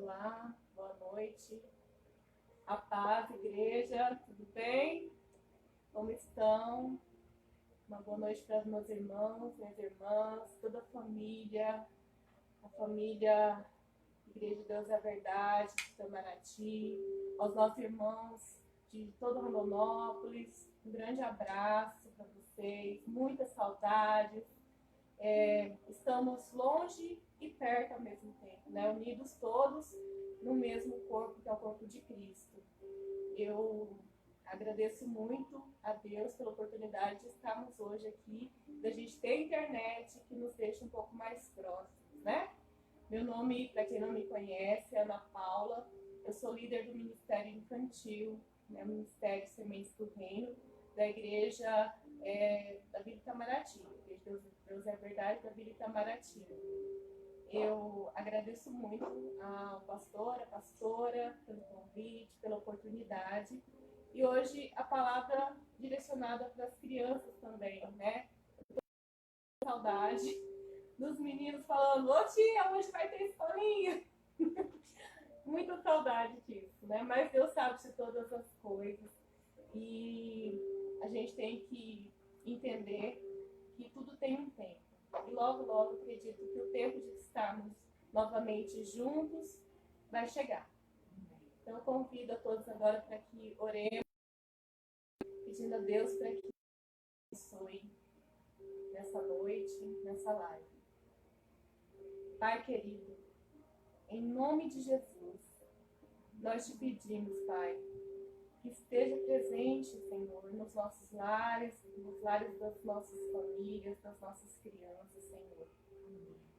Olá, boa noite. A paz, igreja, tudo bem? Como estão? Uma boa noite para os meus irmãos, minhas irmãs, toda a família Igreja de Deus é a Verdade, de Itamaraty, aos nossos irmãos de todo Rondonópolis, um grande abraço para vocês, muitas saudades. Estamos longe e perto ao mesmo tempo, né? Unidos todos no mesmo corpo, que é o corpo de Cristo. Eu agradeço muito a Deus pela oportunidade de estarmos hoje aqui, da gente ter internet que nos deixa um pouco mais próximos, né? Meu nome, para quem não me conhece, é Ana Paula. Eu sou líder do Ministério Infantil, né? Ministério Sementes do Reino, da Igreja da Vila Itamaraty, Igreja de Deus é a Verdade da Vila Itamaraty. Eu agradeço muito ao pastor, a pastora, pelo convite, pela oportunidade. E hoje a palavra direcionada para as crianças também, né? Eu tô com saudade dos meninos falando: ô tia, hoje vai ter escolinha. Muita saudade disso, né? Mas Deus sabe de todas as coisas. E a gente tem que entender que tudo tem um tempo. E logo, logo, acredito que o tempo de estarmos novamente juntos vai chegar. Então, eu convido a todos agora para que oremos, pedindo a Deus para que nos abençoe nessa noite, nessa live. Pai querido, em nome de Jesus, nós te pedimos, Pai, que esteja presente, Senhor, nos nossos lares, nos lares das nossas famílias, das nossas crianças, Senhor.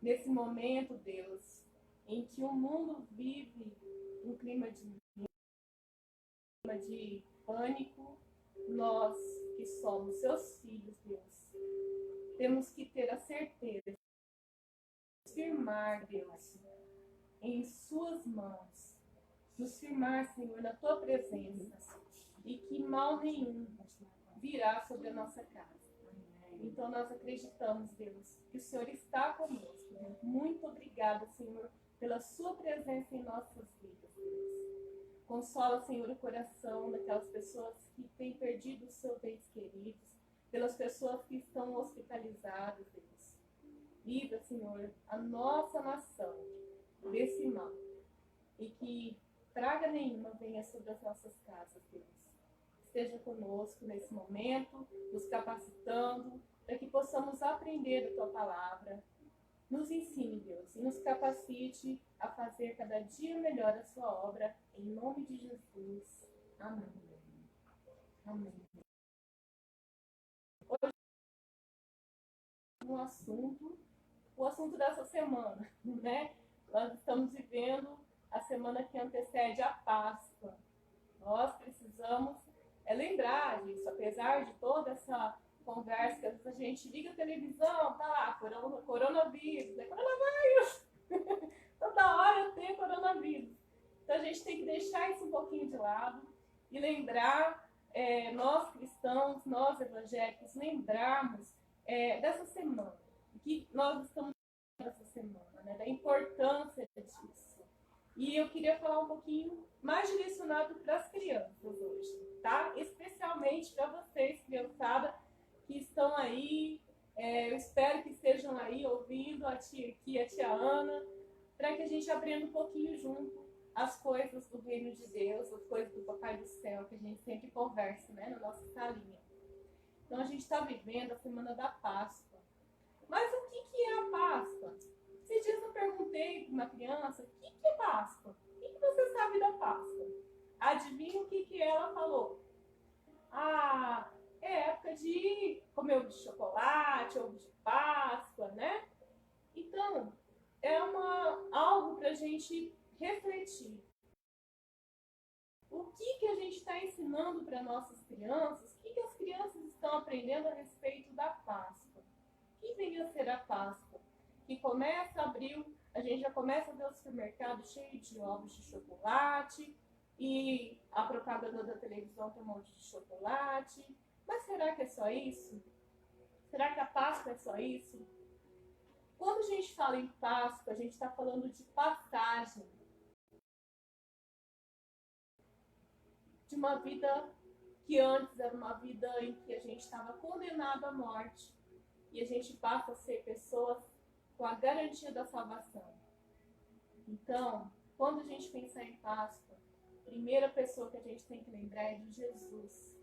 Nesse momento, Deus, em que o mundo vive um clima de pânico, nós que somos seus filhos, Deus, temos que ter a certeza de nos firmar, Deus, em suas mãos, nos firmar, Senhor, na tua presença, e que mal nenhum virá sobre a nossa casa. Então nós acreditamos, Deus, que o Senhor está conosco. Muito obrigada, Senhor, pela sua presença em nossas vidas, Deus. Consola, Senhor, o coração daquelas pessoas que têm perdido os seus entes queridos, pelas pessoas que estão hospitalizadas, Deus. Livra, Senhor, a nossa nação desse mal, e que praga nenhuma venha sobre as nossas casas, Deus. Esteja conosco nesse momento, nos capacitando, para que possamos aprender a tua palavra. Nos ensine, Deus, e nos capacite a fazer cada dia melhor a sua obra, em nome de Jesus. Amém. Amém. Hoje, o assunto dessa semana, né? Nós estamos vivendo a semana que antecede a Páscoa. Nós precisamos lembrar disso, apesar de toda essa conversa que às vezes a gente liga a televisão, tá lá, coronavírus, né? Coronavírus! Toda hora tem coronavírus. Então a gente tem que deixar isso um pouquinho de lado e lembrar, nós cristãos, nós evangélicos, lembrarmos dessa semana, que nós estamos nessa semana, né? Da importância disso. E eu queria falar um pouquinho mais direcionado para as crianças hoje, tá? Especialmente para vocês, criançada, que estão aí. Eu espero que estejam aí ouvindo a tia aqui, a tia Ana, para que a gente aprenda um pouquinho junto as coisas do reino de Deus, as coisas do Papai do Céu, que a gente sempre conversa, né, na nossa salinha. Então a gente está vivendo a semana da Páscoa. Mas o que é a Páscoa? Esses dias eu perguntei para uma criança: o que é Páscoa? O que você sabe da Páscoa? Adivinha o que ela falou? Ah, é época de comer ovo de chocolate, ovo de Páscoa, né? Então, é algo para a gente refletir. O que a gente está ensinando para nossas crianças? O que as crianças estão aprendendo a respeito da Páscoa? O que vem a ser a Páscoa? Que começa abril, a gente já começa a ver o supermercado cheio de ovos de chocolate, e a propaganda da televisão tem um monte de chocolate. Mas será que é só isso? Será que a Páscoa é só isso? Quando a gente fala em Páscoa, a gente está falando de passagem. de uma vida que antes era uma vida em que a gente estava condenado à morte, e a gente passa a ser pessoas com a garantia da salvação. Então, quando a gente pensar em Páscoa, a primeira pessoa que a gente tem que lembrar é de Jesus,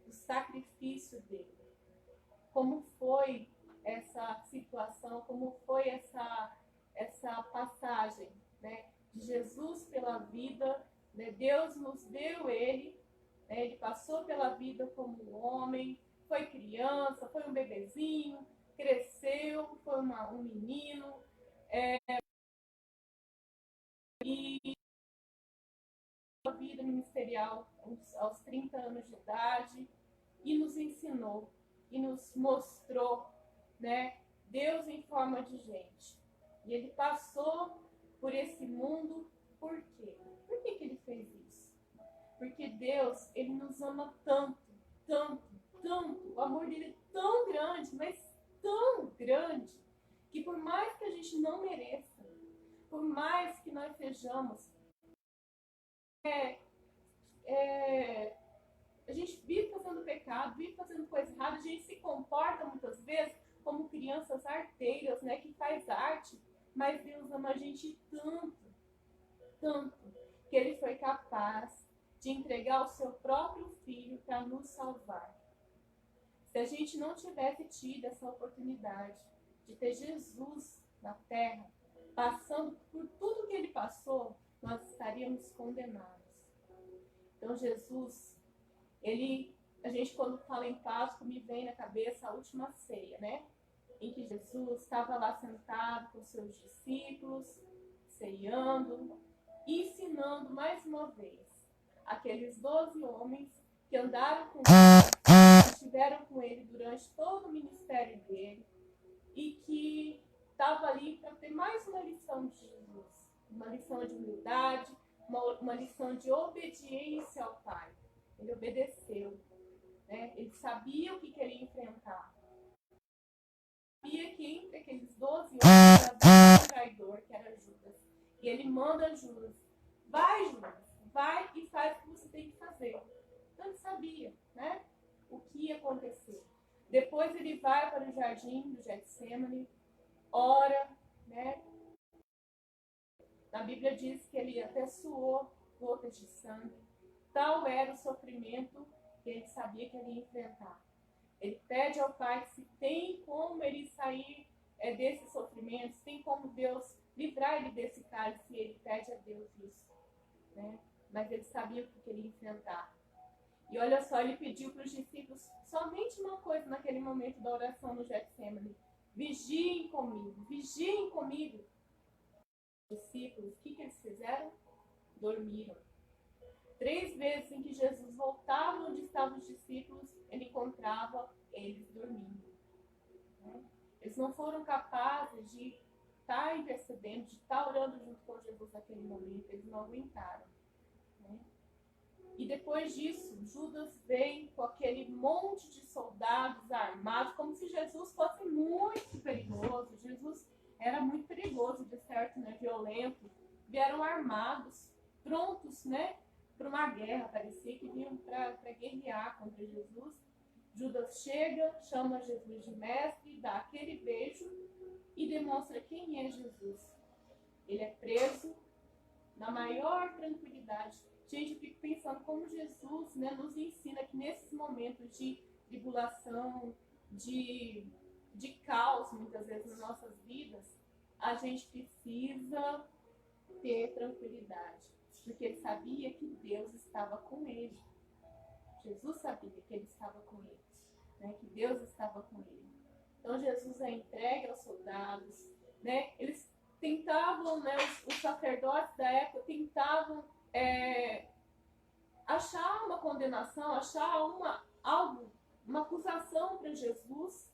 do sacrifício dele. Como foi essa situação, como foi essa passagem, né, de Jesus pela vida, né? Deus nos deu ele, né? Ele passou pela vida como um homem, foi criança, foi um bebezinho, cresceu, foi um menino, e a vida ministerial aos 30 anos de idade, e nos ensinou, e nos mostrou, né, Deus em forma de gente. E ele passou por esse mundo, por quê? Por que ele fez isso? Porque Deus, ele nos ama tanto, tanto, tanto, o amor dele é tão grande, mas tão grande, que por mais que a gente não mereça, por mais que nós sejamos, a gente vive fazendo pecado, vive fazendo coisa errada, a gente se comporta muitas vezes como crianças arteiras, né, que faz arte, mas Deus ama a gente tanto, tanto, que ele foi capaz de entregar o seu próprio filho para nos salvar. Se a gente não tivesse tido essa oportunidade de ter Jesus na terra, passando por tudo que ele passou, nós estaríamos condenados. Então Jesus, a gente quando fala em Páscoa, me vem na cabeça a última ceia, né? Em que Jesus estava lá sentado com seus discípulos, ceando, ensinando mais uma vez aqueles 12 homens que andaram com ele, que estiveram com ele durante todo o ministério dele, e que estava ali para ter mais uma lição de Jesus, uma lição de humildade, uma lição de obediência ao Pai. Ele obedeceu, né? Ele sabia o que queria enfrentar. Sabia que entre aqueles 12 homens havia um traidor, que era Judas. E ele manda Judas: vai, Judas, vai e faz o que você tem que fazer. Então ele sabia, né, o que ia acontecer. Depois ele vai para o jardim do Getsêmani, ora, né? Na Bíblia diz que ele até suou gotas de sangue. Tal era o sofrimento que ele sabia que ele ia enfrentar. Ele pede ao Pai se tem como ele sair desse sofrimento, se tem como Deus livrar ele desse cálice, e ele pede a Deus isso, né? Mas ele sabia o que ele ia enfrentar. E olha só, ele pediu para os discípulos somente uma coisa naquele momento da oração no Getsêmani: vigiem comigo, vigiem comigo. Os discípulos, o que eles fizeram? Dormiram. 3 vezes em que Jesus voltava onde estavam os discípulos, ele encontrava eles dormindo. Eles não foram capazes de estar intercedendo, de estar orando junto com Jesus naquele momento, eles não aguentaram. E depois disso, Judas vem com aquele monte de soldados armados, como se Jesus fosse muito perigoso. Jesus era muito perigoso, de certo, né? Violento. Vieram armados, prontos, né, para uma guerra. Parecia que vinham para guerrear contra Jesus. Judas chega, chama Jesus de mestre, dá aquele beijo e demonstra quem é Jesus. Ele é preso na maior tranquilidade. Gente, eu fico pensando como Jesus, né, nos ensina que nesses momentos de tribulação, de caos, muitas vezes nas nossas vidas, a gente precisa ter tranquilidade, porque ele sabia que Deus estava com ele. Jesus sabia que ele estava com ele, né, que Deus estava com ele. Então Jesus é entregue aos soldados, né? Eles tentavam, né, os sacerdotes da época tentavam achar uma condenação, achar uma acusação para Jesus,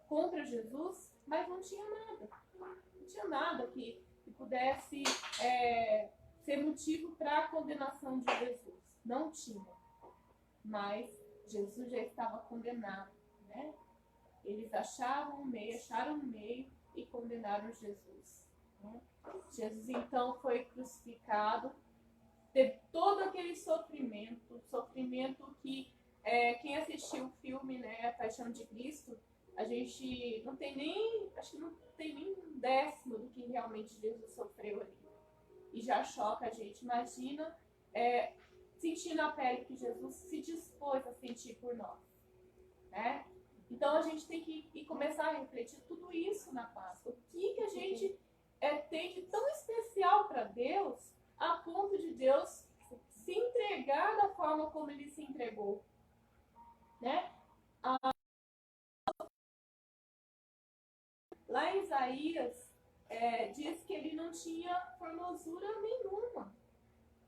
contra Jesus, mas não tinha nada. Não tinha nada que pudesse ser motivo para a condenação de Jesus. Não tinha. Mas Jesus já estava condenado, né? Eles acharam um meio e condenaram Jesus, né? Jesus então foi crucificado, teve todo aquele sofrimento que quem assistiu o filme, né, A Paixão de Cristo, a gente não tem nem, acho que não tem nem um décimo do que realmente Jesus sofreu ali. E já choca a gente. Imagina sentir na pele que Jesus se dispôs a sentir por nós, né? Então a gente tem que começar a refletir tudo isso na Páscoa. O que a gente tem de tão especial para Deus, a ponto de Deus se entregar da forma como Ele se entregou, né? Lá em Isaías diz que Ele não tinha formosura nenhuma,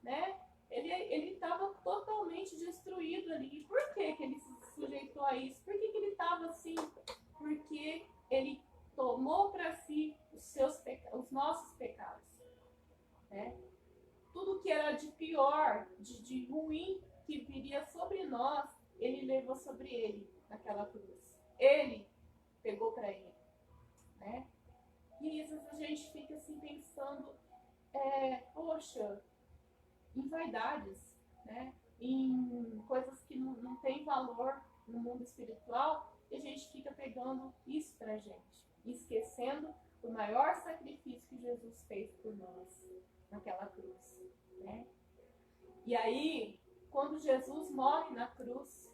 né? Ele estava totalmente destruído ali. E por que Ele se sujeitou a isso? Por que Ele estava assim? Porque Ele tomou para si os nossos pecados, né? Tudo que era de pior, de ruim que viria sobre nós, Ele levou sobre Ele naquela cruz. Ele pegou para Ele, né? E às vezes a gente fica assim pensando, poxa, em vaidades, né? Em coisas que não têm valor no mundo espiritual, e a gente fica pegando isso pra gente, esquecendo o maior sacrifício que Jesus fez por nós naquela cruz, né? E aí, quando Jesus morre na cruz,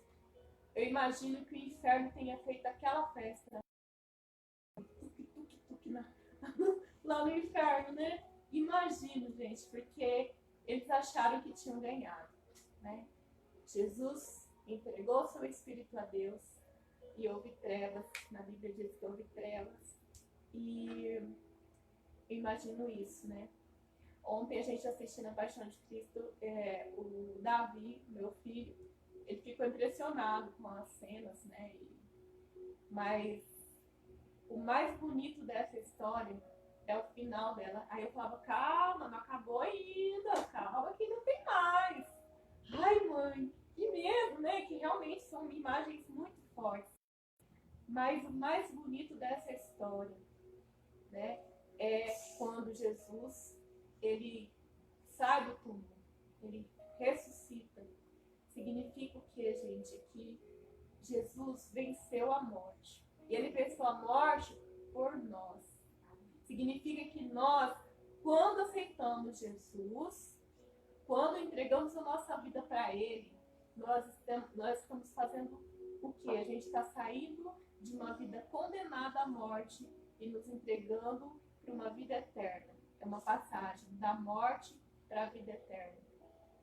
eu imagino que o inferno tenha feito aquela festa lá no inferno, né? Imagino, gente, porque eles acharam que tinham ganhado, né? Jesus entregou seu espírito a Deus e houve trevas. Na Bíblia diz que houve trevas. E eu imagino isso, né? Ontem a gente assistindo a Paixão de Cristo, o Davi, meu filho, ele ficou impressionado com as cenas, né? Mas o mais bonito dessa história é o final dela. Aí eu falava, calma, não acabou ainda, calma que não tem mais. Ai, mãe, que medo, né? Que realmente são imagens muito fortes. Mas o mais bonito dessa história, né, é quando Jesus, ele sai do túmulo, ele ressuscita. Significa o que, gente? Que Jesus venceu a morte. E ele venceu a morte por nós. Significa que nós, quando aceitamos Jesus, quando entregamos a nossa vida para Ele, nós estamos fazendo o quê? A gente está saindo de uma vida condenada à morte e nos entregando para uma vida eterna. É uma passagem da morte para a vida eterna,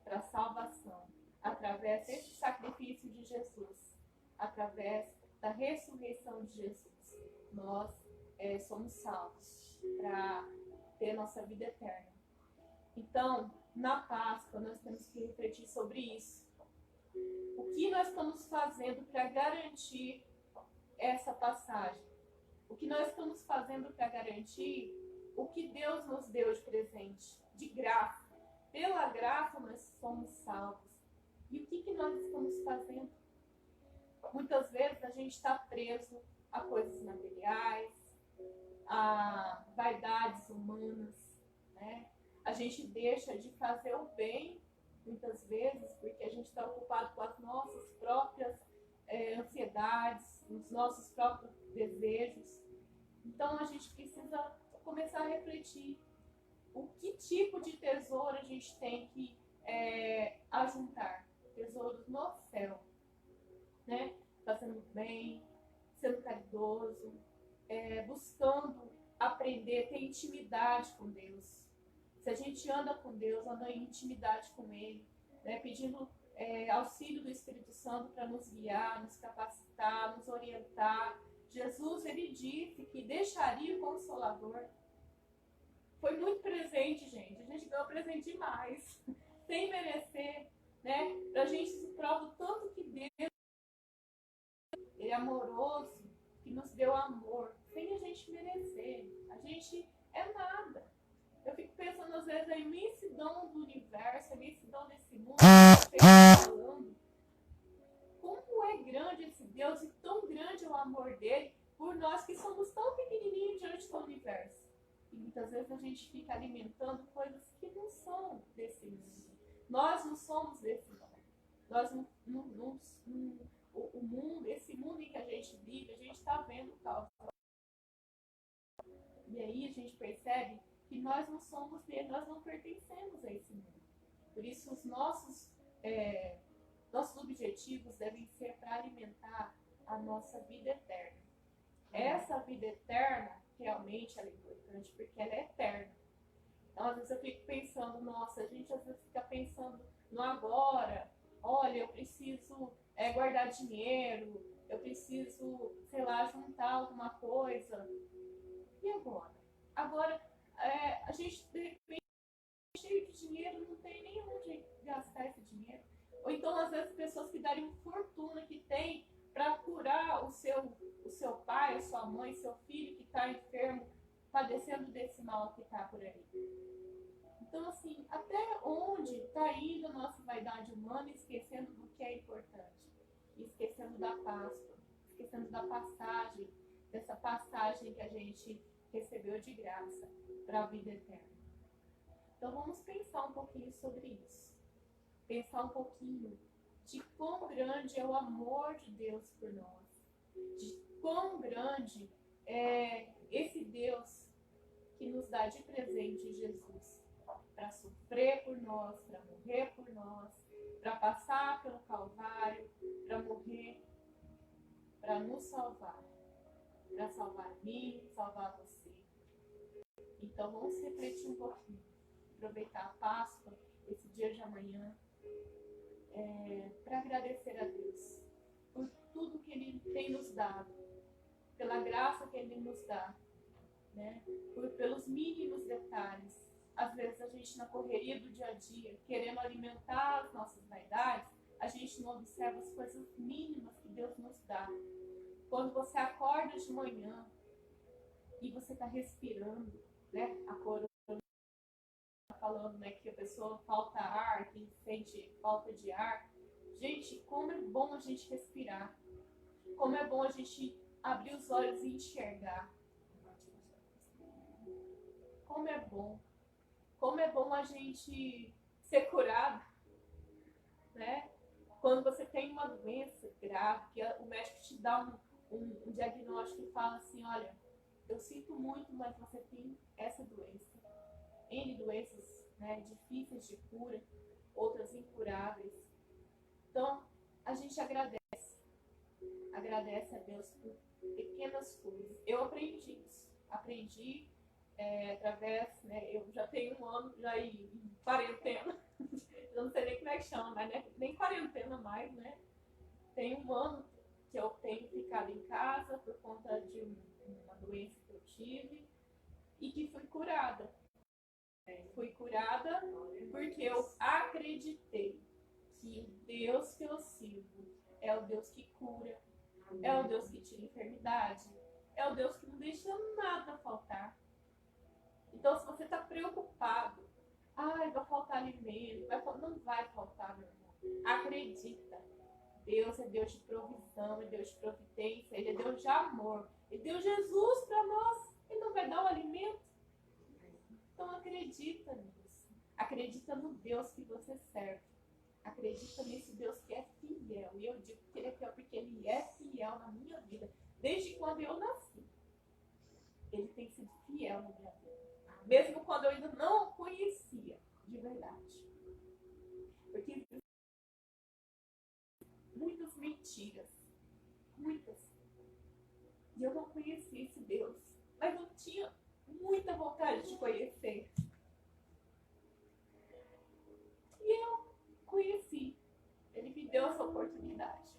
para a salvação, através desse sacrifício de Jesus, através da ressurreição de Jesus. Nós somos salvos para ter nossa vida eterna. Então, na Páscoa, nós temos que refletir sobre isso. O que nós estamos fazendo para garantir essa passagem? O que nós estamos fazendo para garantir o que Deus nos deu de presente, de graça? Pela graça nós somos salvos. E o que nós estamos fazendo? Muitas vezes a gente está preso a coisas materiais, a vaidades humanas, né? A gente deixa de fazer o bem, muitas vezes, porque a gente está ocupado com as nossas próprias ansiedades, os nossos próprios desejos. Então a gente precisa começar a refletir o que tipo de tesouro a gente tem que ajuntar. Tesouros no céu, né? Fazendo bem, sendo caridoso, buscando aprender, ter intimidade com Deus. Se a gente anda com Deus, anda em intimidade com Ele, né? Pedindo auxílio do Espírito Santo para nos guiar, nos capacitar, nos orientar. Jesus, Ele disse que deixaria o Consolador. Foi muito presente, gente. A gente ganhou presente demais, sem merecer, né? Pra gente se prova o tanto que Deus, Ele é amoroso, que nos deu amor, sem a gente merecer. A gente é nada. Eu fico pensando às vezes a imensidão do universo, a imensidão desse mundo, falando. Como é grande esse Deus e tão grande é o amor dele por nós que somos tão pequenininhos diante do universo. E muitas vezes a gente fica alimentando coisas que não são desse mundo. Nós não somos desse mundo. Nós o mundo, esse mundo em que a gente vive, a gente está vendo o caos. E aí a gente percebe que nós não somos dele, nós não pertencemos a esse mundo. Por isso os nossos objetivos devem ser para alimentar a nossa vida eterna. Essa vida eterna, realmente, ela é importante porque ela é eterna. Então, às vezes eu fico pensando, nossa, a gente às vezes fica pensando no agora. Olha, eu preciso guardar dinheiro, eu preciso, sei lá, juntar alguma coisa. E agora? Agora, a gente, de repente, cheio de dinheiro, não tem nem onde gastar esse dinheiro. Ou então, às vezes, pessoas que dariam fortuna que tem para curar o seu pai, a sua mãe, seu filho que está enfermo, padecendo desse mal que está por aí. Então, assim, até onde está indo a nossa vaidade humana, esquecendo do que é importante, esquecendo da Páscoa, esquecendo da passagem, dessa passagem que a gente recebeu de graça para a vida eterna. Então, vamos pensar um pouquinho sobre isso. Pensar um pouquinho de quão grande é o amor de Deus por nós, de quão grande é esse Deus que nos dá de presente Jesus, para sofrer por nós, para morrer por nós, para passar pelo Calvário, para morrer, para nos salvar, para salvar mim, salvar você. Então vamos refletir um pouquinho, aproveitar a Páscoa, esse dia de amanhã, para agradecer a Deus por tudo que Ele tem nos dado, pela graça que Ele nos dá, né? Pelos mínimos detalhes. Às vezes a gente, na correria do dia a dia, querendo alimentar as nossas vaidades, a gente não observa as coisas mínimas que Deus nos dá. Quando você acorda de manhã e você está respirando, né? A coroa falando, né, que a pessoa falta ar, que sente falta de ar. Gente, como é bom a gente respirar. Como é bom a gente abrir os olhos e enxergar. Como é bom. Como é bom a gente ser curado, né? Quando você tem uma doença grave, que o médico te dá um diagnóstico e fala assim, olha, eu sinto muito, mas você tem essa doença. N doenças, né, difíceis de cura, outras incuráveis. Então, a gente agradece a Deus por pequenas coisas. Eu aprendi isso. Aprendi através, né, eu já tenho um ano já em quarentena. Eu não sei nem como é que chama, mas né, nem quarentena mais, né? Tem um ano que eu tenho ficado em casa por conta de uma doença que eu tive e que fui curada. Fui curada porque eu acreditei que o Deus que eu sirvo é o Deus que cura, é o Deus que tira enfermidade, é o Deus que não deixa nada faltar. Então, se você está preocupado, vai faltar alimento, não vai faltar, meu irmão. Acredita. Deus é Deus de provisão, é Deus de providência, Ele é Deus de amor. Ele deu Jesus para nós, Ele não vai dar o alimento. Então acredita nisso. Acredita no Deus que você serve. Acredita nesse Deus que é fiel. E eu digo que Ele é fiel porque Ele é fiel na minha vida. Desde quando eu nasci. Ele tem sido fiel na minha vida. Mesmo quando eu ainda não o conhecia de verdade. Porque muitas mentiras. Muitas. E eu não conhecia esse Deus. Mas eu tinha muita vontade de conhecer. E eu conheci. Ele me deu essa oportunidade.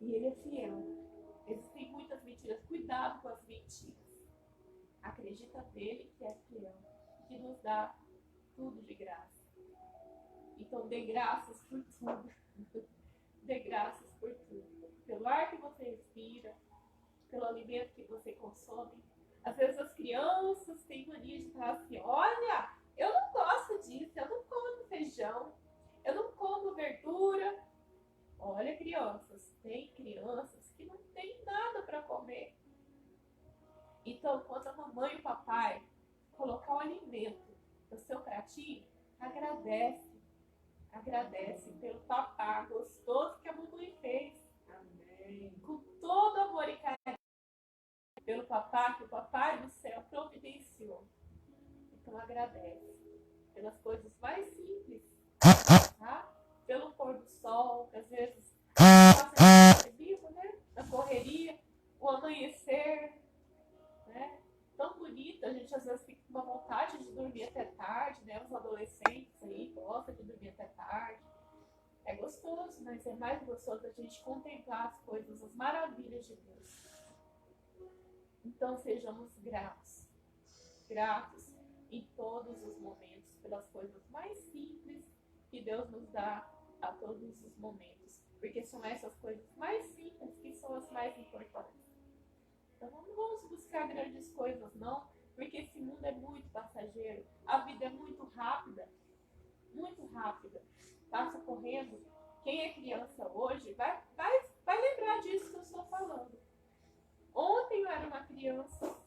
E Ele é fiel. Existem muitas mentiras. Cuidado com as mentiras. Acredita nele que é fiel. Que nos dá tudo de graça. Então dê graças por tudo. Dê graças por tudo. Pelo ar que você respira. Pelo alimento que você consome. Às vezes as crianças têm mania de falar assim, olha, eu não gosto disso, eu não como feijão, eu não como verdura. Olha, crianças, tem crianças que não tem nada para comer. Então, quando a mamãe e o papai colocar o alimento no seu pratinho, Agradece. Agradece pelo papá gostoso que a mamãe fez. Amém. Com todo amor e carinho. Pelo papá que o papai do céu providenciou. Então agradece. Pelas coisas mais simples. Tá? Pelo pôr do sol, que às vezes passa vivo, né? Na correria, o amanhecer, né? Tão bonito, a gente às vezes fica com uma vontade de dormir até tarde, né? Os adolescentes aí gostam de dormir até tarde. É gostoso, mas é mais gostoso a gente contemplar as coisas, as maravilhas de Deus. Então sejamos gratos. Gratos em todos os momentos, pelas coisas mais simples que Deus nos dá a todos os momentos. Porque são essas coisas mais simples que são as mais importantes. Então não vamos buscar grandes coisas, não, porque esse mundo é muito passageiro. A vida é muito rápida, passa correndo. Quem é criança hoje vai lembrar disso que eu estou falando. Ontem eu era uma criança.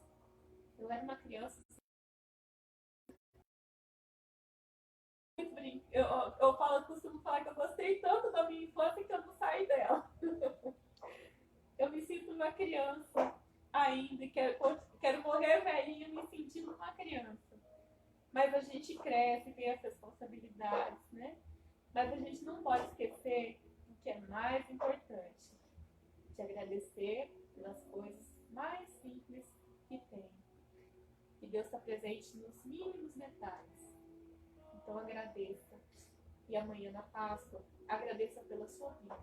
Costumo falar que eu gostei tanto da minha infância que eu não saí dela. Eu me sinto uma criança ainda, quero morrer velhinha me sentindo uma criança. Mas a gente cresce, vê as responsabilidades, né? Mas a gente não pode esquecer o que é mais importante, de agradecer pelas coisas mais simples que tem. Que Deus está presente nos mínimos detalhes. Então agradeça. E amanhã na Páscoa, agradeça pela sua vida.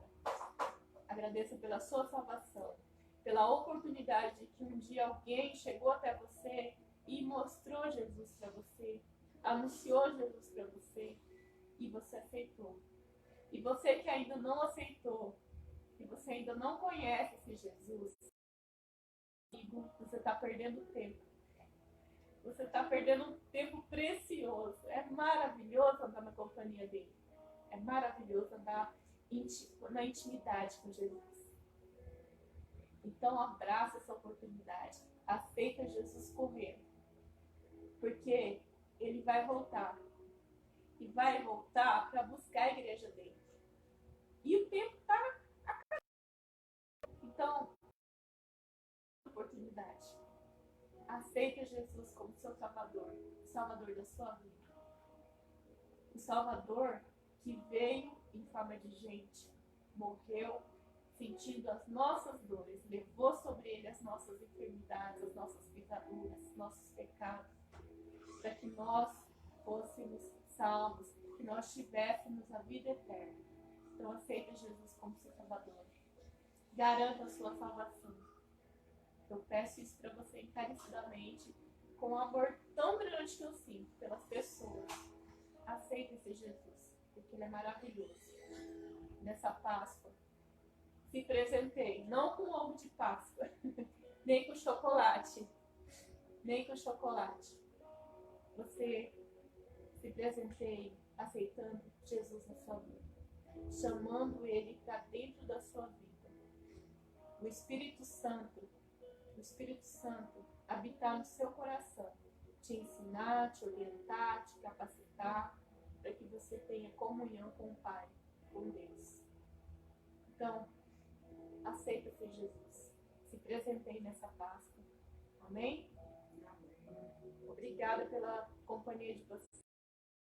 Agradeça pela sua salvação. Pela oportunidade de que um dia alguém chegou até você e mostrou Jesus para você. Anunciou Jesus para você. E você aceitou. E você que ainda não aceitou, que você ainda não conhece esse Jesus, você está perdendo tempo. Você está perdendo um tempo precioso. É maravilhoso andar na companhia dele. É maravilhoso andar na intimidade com Jesus. Então abraça essa oportunidade. Aceita Jesus correndo. Porque ele vai voltar. E vai voltar para buscar a igreja dele. E o tempo está acabando. Então, oportunidade. Aceita Jesus como seu Salvador, o Salvador da sua vida. O Salvador que veio em forma de gente, morreu sentindo as nossas dores, levou sobre ele as nossas enfermidades, as nossas pisaduras, os nossos pecados, para que nós fôssemos salvos, que nós tivéssemos a vida eterna. Então aceita Jesus como seu Salvador. Garanta a sua salvação. Eu peço isso para você encarecidamente, com um amor tão grande que eu sinto pelas pessoas. Aceita esse Jesus, porque ele é maravilhoso. Nessa Páscoa, se presenteie, não com ovo de Páscoa, nem com chocolate, Você se presenteie aceitando Jesus na sua vida, chamando ele para dentro da sua vida. O Espírito Santo habitar no seu coração, te ensinar, te orientar, te capacitar, para que você tenha comunhão com o Pai, com Deus. Então, aceita ser Jesus. Se presenteie nessa Páscoa. Amém? Obrigada pela companhia de vocês.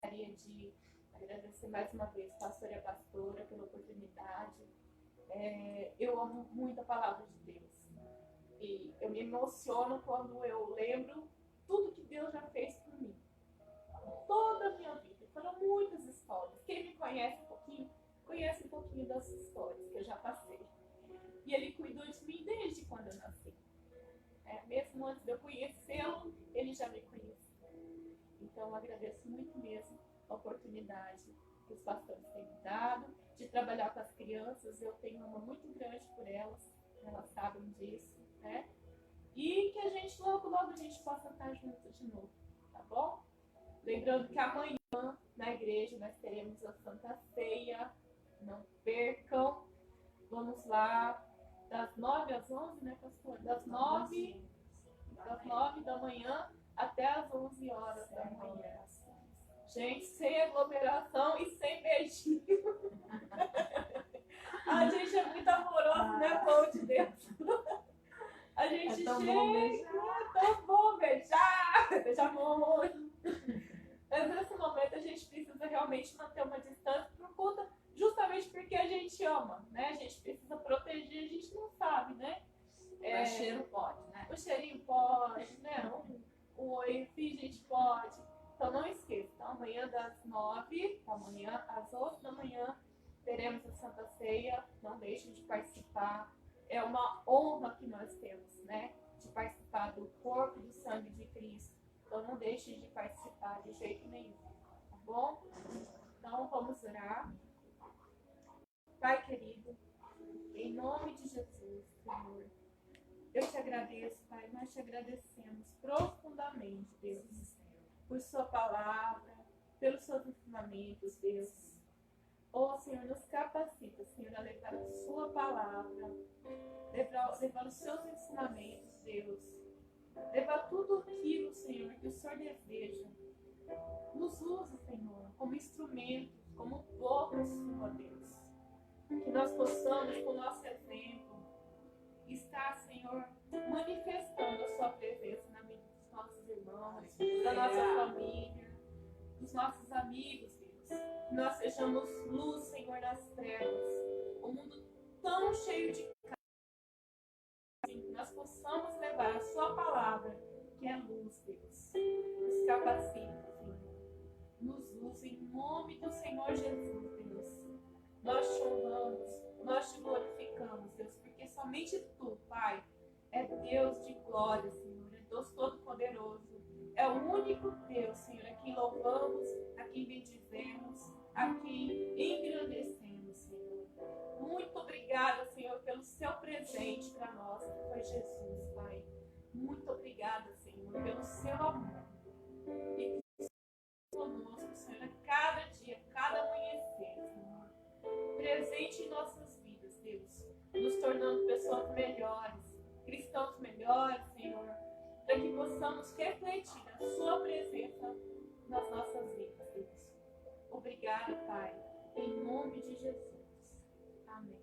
Gostaria de agradecer mais uma vez a pastora pela oportunidade. Eu amo muito a palavra de Deus. E eu me emociono quando eu lembro tudo que Deus já fez por mim. Toda a minha vida. Foram muitas histórias. Quem me conhece um pouquinho, conhece um pouquinho das histórias que eu já passei. E Ele cuidou de mim desde quando eu nasci. Mesmo antes de eu conhecê-lo, Ele já me conhecia. Então eu agradeço muito mesmo a oportunidade que os pastores têm me dado de trabalhar com as crianças. Eu tenho uma muito grande por elas sabem disso, né? E que a gente logo a gente possa estar juntos de novo, tá bom? Lembrando que amanhã na igreja nós teremos a Santa Ceia, não percam. Vamos lá das 9 às 11, né, pastor? Das 9 da manhã até as 11 horas da manhã. Gente, sem aglomeração e sem beijinho. A gente é muito amoroso, né, povo de Deus? A gente, É tão gente, bom beijar. é tão bom beijar muito. Mas nesse momento a gente precisa realmente manter uma distância por conta, justamente porque a gente ama, né? A gente precisa proteger, a gente não sabe, né? Mas cheiro pode, né? O cheirinho pode, né? O oi, a gente pode. Então não esqueça, então, amanhã das 9, amanhã às 11 da manhã, teremos a Santa Ceia. Não deixem de participar. É uma honra que nós temos, né? De participar do corpo e do sangue de Cristo. Então não deixem de participar de jeito nenhum, tá bom? Então vamos orar. Pai querido, em nome de Jesus, Senhor, eu te agradeço, Pai, nós te agradecemos profundamente, Deus, por sua palavra, pelos seus ensinamentos, Deus. Oh, Senhor, nos capacita, Senhor, a levar a sua palavra, levar os seus ensinamentos, Deus. Levar tudo aquilo, Senhor, que o Senhor deseja. Nos use, Senhor, como instrumentos, como povo sua, Deus. Que nós possamos, com o nosso exemplo, estar, Senhor, manifestando a sua presença na vida dos nossos irmãos, da nossa família, dos nossos amigos, Deus. Que nós sejamos luz, Senhor, nas trevas. Um mundo tão cheio de que nós possamos levar a sua palavra, que é luz, Deus. Nos capacita, Senhor. Nos use em nome do Senhor Jesus, Deus. Nós te honramos, nós te glorificamos, Deus, porque somente tu, Pai, é Deus de glória, Senhor, é Deus Todo-Poderoso. É o único Deus, Senhor, a quem louvamos, a quem bendizemos, a quem engrandecemos, Senhor. Muito obrigada, Senhor, pelo seu presente para nós, que foi Jesus, Pai. Muito obrigada, Senhor, pelo seu amor. E que conosco, Senhor, a cada dia, cada amanhecer, Senhor. Presente em nossas vidas, Deus. Nos tornando pessoas melhores, cristãos melhores, Senhor. Para que possamos refletir a sua presença nas nossas vidas, Deus. Obrigada, Pai. Em nome de Jesus. Amém.